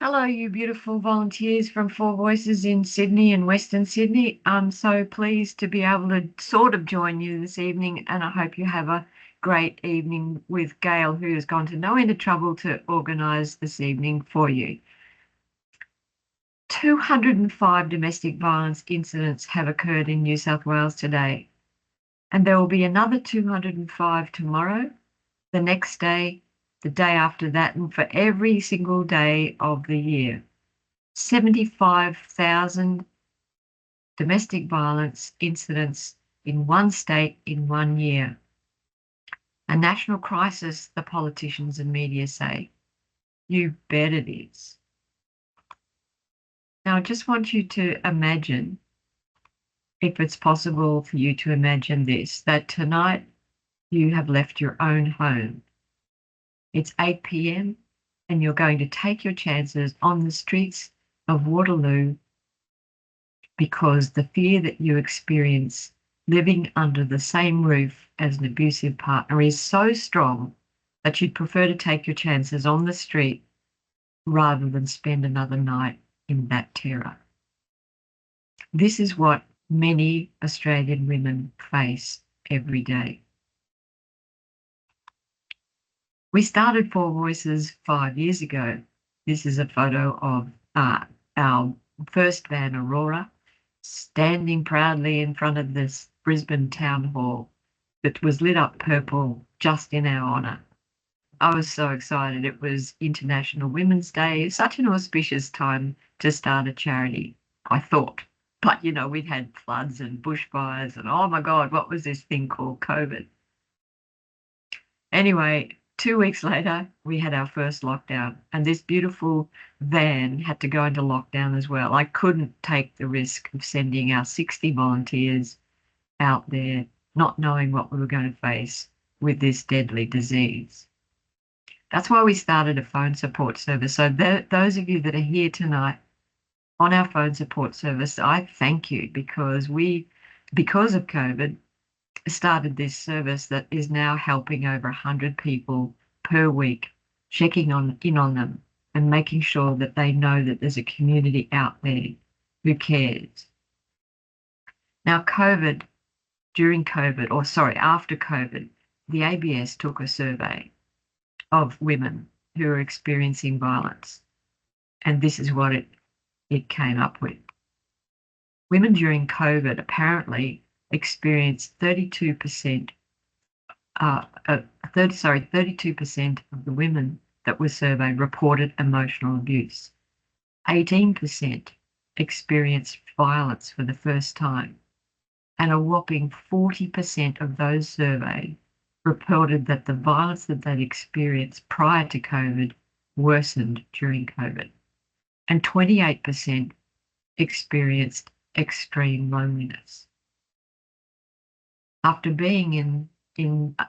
Hello, you beautiful volunteers from Four Voices in Sydney and Western Sydney. I'm so pleased to be able to sort of join you this evening, and I hope you have a great evening with Gail, who has gone to no end of trouble to organise this evening for you. 205 domestic violence incidents have occurred in New South Wales today, and there will be another 205 tomorrow, the next day, the day after that, and for every single day of the year. 75,000 domestic violence incidents in one state in 1 year. A national crisis, the politicians and media say. You bet it is. Now, I just want you to imagine, if it's possible for you to imagine this, that tonight you have left your own home. It's 8 p.m. and you're going to take your chances on the streets of Waterloo because the fear that you experience living under the same roof as an abusive partner is so strong that you'd prefer to take your chances on the street rather than spend another night in that terror. This is what many Australian women face every day. We started Four Voices 5 years ago. This is a photo of our first van, Aurora, standing proudly in front of this Brisbane town hall that was lit up purple just in our honour. I was so excited. It was International Women's Day, such an auspicious time to start a charity, I thought. But, we'd had floods and bushfires and, oh my God, what was this thing called COVID? Anyway, 2 weeks later, we had our first lockdown, and this beautiful van had to go into lockdown as well. I couldn't take the risk of sending our 60 volunteers out there not knowing what we were going to face with this deadly disease. That's why we started a phone support service. So those of you that are here tonight on our phone support service, I thank you because of COVID, started this service that is now helping over 100 people per week, checking in on them and making sure that they know that there's a community out there who cares. Now, after COVID, the ABS took a survey of women who are experiencing violence, and this is what it came up with. Women during COVID apparently experienced 32% of the women that were surveyed reported emotional abuse. 18% experienced violence for the first time, and a whopping 40% of those surveyed reported that the violence that they'd experienced prior to COVID worsened during COVID, and 28% experienced extreme loneliness. After being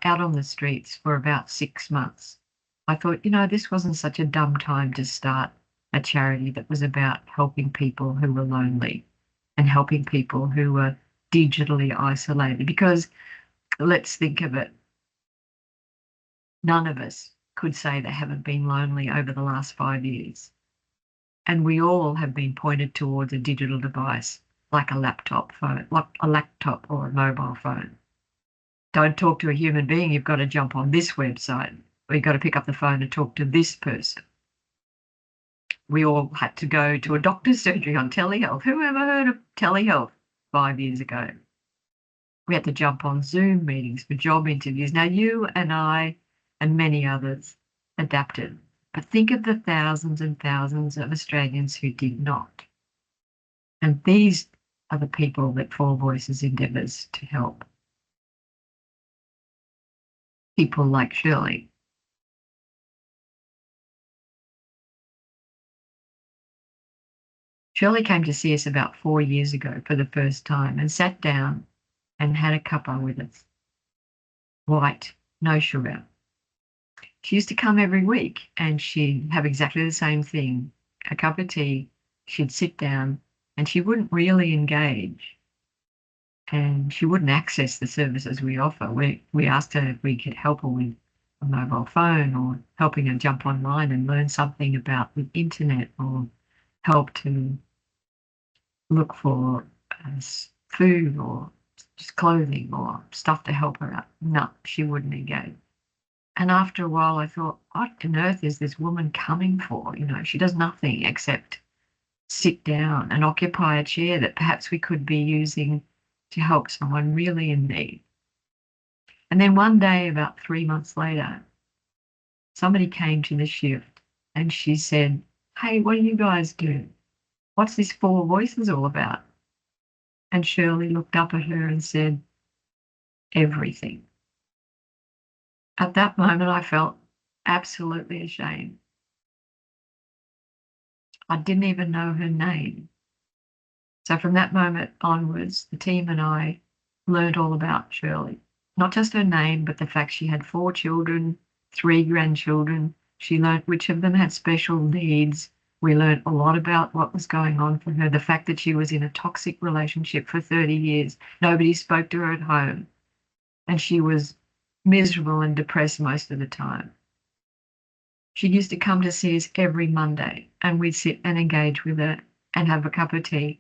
out on the streets for about 6 months, I thought, this wasn't such a dumb time to start a charity that was about helping people who were lonely and helping people who were digitally isolated. Because let's think of it, none of us could say they haven't been lonely over the last 5 years. And we all have been pointed towards a digital device like a laptop or a mobile phone. Don't talk to a human being, you've got to jump on this website, or you've got to pick up the phone and talk to this person. We all had to go to a doctor's surgery on telehealth. Who ever heard of telehealth 5 years ago? We had to jump on Zoom meetings for job interviews. Now, you and I and many others adapted, but think of the thousands and thousands of Australians who did not. And these are the people that Four Voices endeavours to help. People like Shirley. Shirley came to see us about 4 years ago for the first time and sat down and had a cuppa with us. White, no sugar. She used to come every week and she'd have exactly the same thing, a cup of tea. She'd sit down and she wouldn't really engage, and she wouldn't access the services we offer. We asked her if we could help her with a mobile phone, or helping her jump online and learn something about the internet, or help to look for food or just clothing or stuff to help her out. No, she wouldn't engage. And after a while, I thought, what on earth is this woman coming for? You know, she does nothing except sit down and occupy a chair that perhaps we could be using to help someone really in need. And then one day, about 3 months later, somebody came to the shift and she said, "Hey, what do you guys do? What's this Four Voices all about?" And Shirley looked up at her and said, "Everything." At that moment, I felt absolutely ashamed. I didn't even know her name. So from that moment onwards, the team and I learned all about Shirley. Not just her name, but the fact she had 4 children, 3 grandchildren. She learnt which of them had special needs. We learnt a lot about what was going on for her. The fact that she was in a toxic relationship for 30 years. Nobody spoke to her at home. And she was miserable and depressed most of the time. She used to come to see us every Monday, and we'd sit and engage with her and have a cup of tea.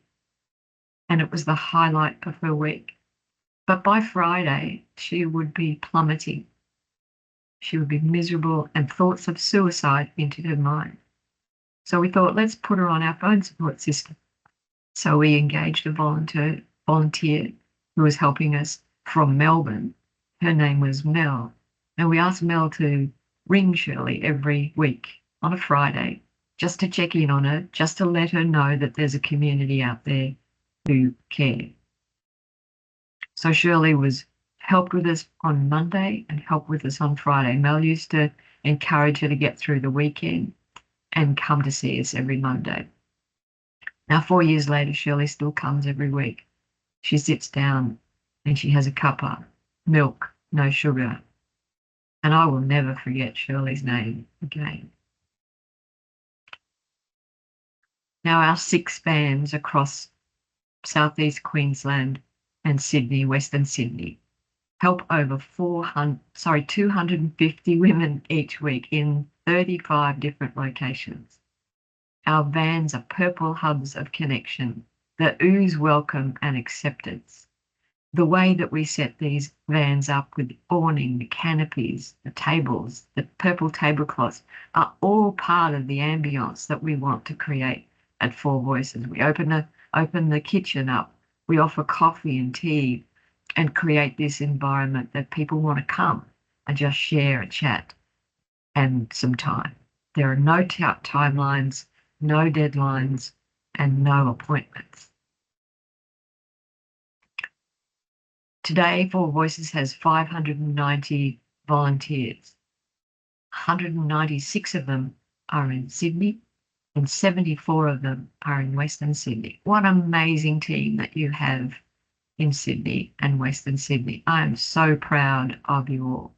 And it was the highlight of her week. But by Friday, she would be plummeting. She would be miserable and thoughts of suicide entered her mind. So we thought, let's put her on our phone support system. So we engaged a volunteer who was helping us from Melbourne. Her name was Mel. And we asked Mel to ring Shirley every week on a Friday just to check in on her, just to let her know that there's a community out there who care. So Shirley was helped with us on Monday and helped with us on Friday. Mel used to encourage her to get through the weekend and come to see us every Monday. Now, 4 years later, Shirley still comes every week. She sits down and she has a cuppa, milk, no sugar. And I will never forget Shirley's name again. Now, our 6 vans across southeast Queensland and Sydney, Western Sydney, help over 250 women each week in 35 different locations. Our vans are purple hubs of connection that ooze welcome and acceptance. The way that we set these vans up with the awning, the canopies, the tables, the purple tablecloths are all part of the ambience that we want to create at Four Voices. We open the kitchen up. We offer coffee and tea and create this environment that people want to come and just share a chat and some time. There are no timelines, no deadlines, and no appointments. Today, Four Voices has 590 volunteers. 196 of them are in Sydney and 74 of them are in Western Sydney. What an amazing team that you have in Sydney and Western Sydney. I am so proud of you all.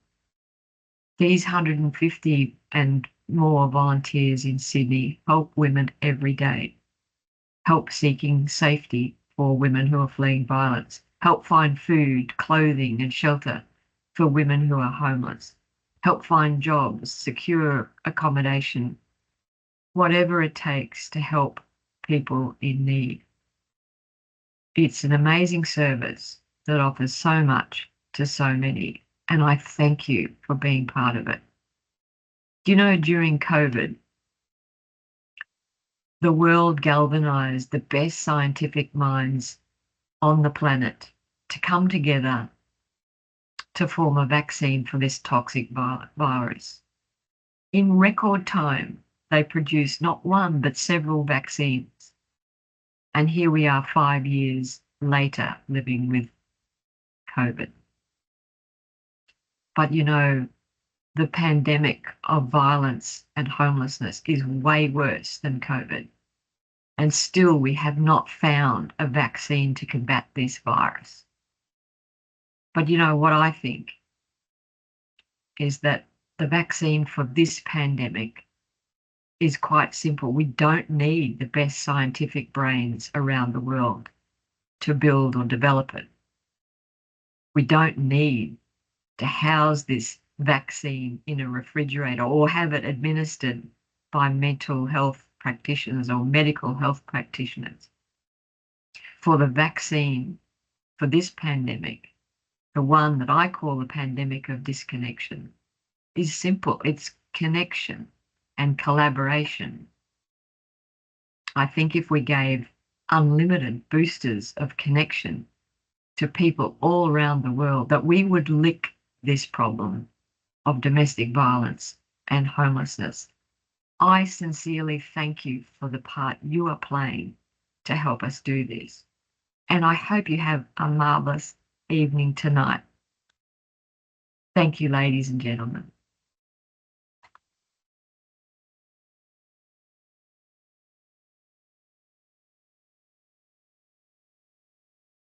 These 150 and more volunteers in Sydney help women every day, help seeking safety for women who are fleeing violence, help find food, clothing and shelter for women who are homeless, help find jobs, secure accommodation, whatever it takes to help people in need. It's an amazing service that offers so much to so many, and I thank you for being part of it. Do you know, during COVID, the world galvanized the best scientific minds on the planet to come together to form a vaccine for this toxic virus. In record time, they produced not one, but several vaccines. And here we are 5 years later living with COVID. But you know, the pandemic of violence and homelessness is way worse than COVID. And still we have not found a vaccine to combat this virus. But you know what I think is that the vaccine for this pandemic is quite simple. We don't need the best scientific brains around the world to build or develop it. We don't need to house this vaccine in a refrigerator or have it administered by mental health practitioners or medical health practitioners. For the vaccine for this pandemic, the one that I call the pandemic of disconnection, is simple. It's connection and collaboration. I think if we gave unlimited boosters of connection to people all around the world, that we would lick this problem of domestic violence and homelessness. I sincerely thank you for the part you are playing to help us do this. And I hope you have a marvellous evening tonight. Thank you, ladies and gentlemen.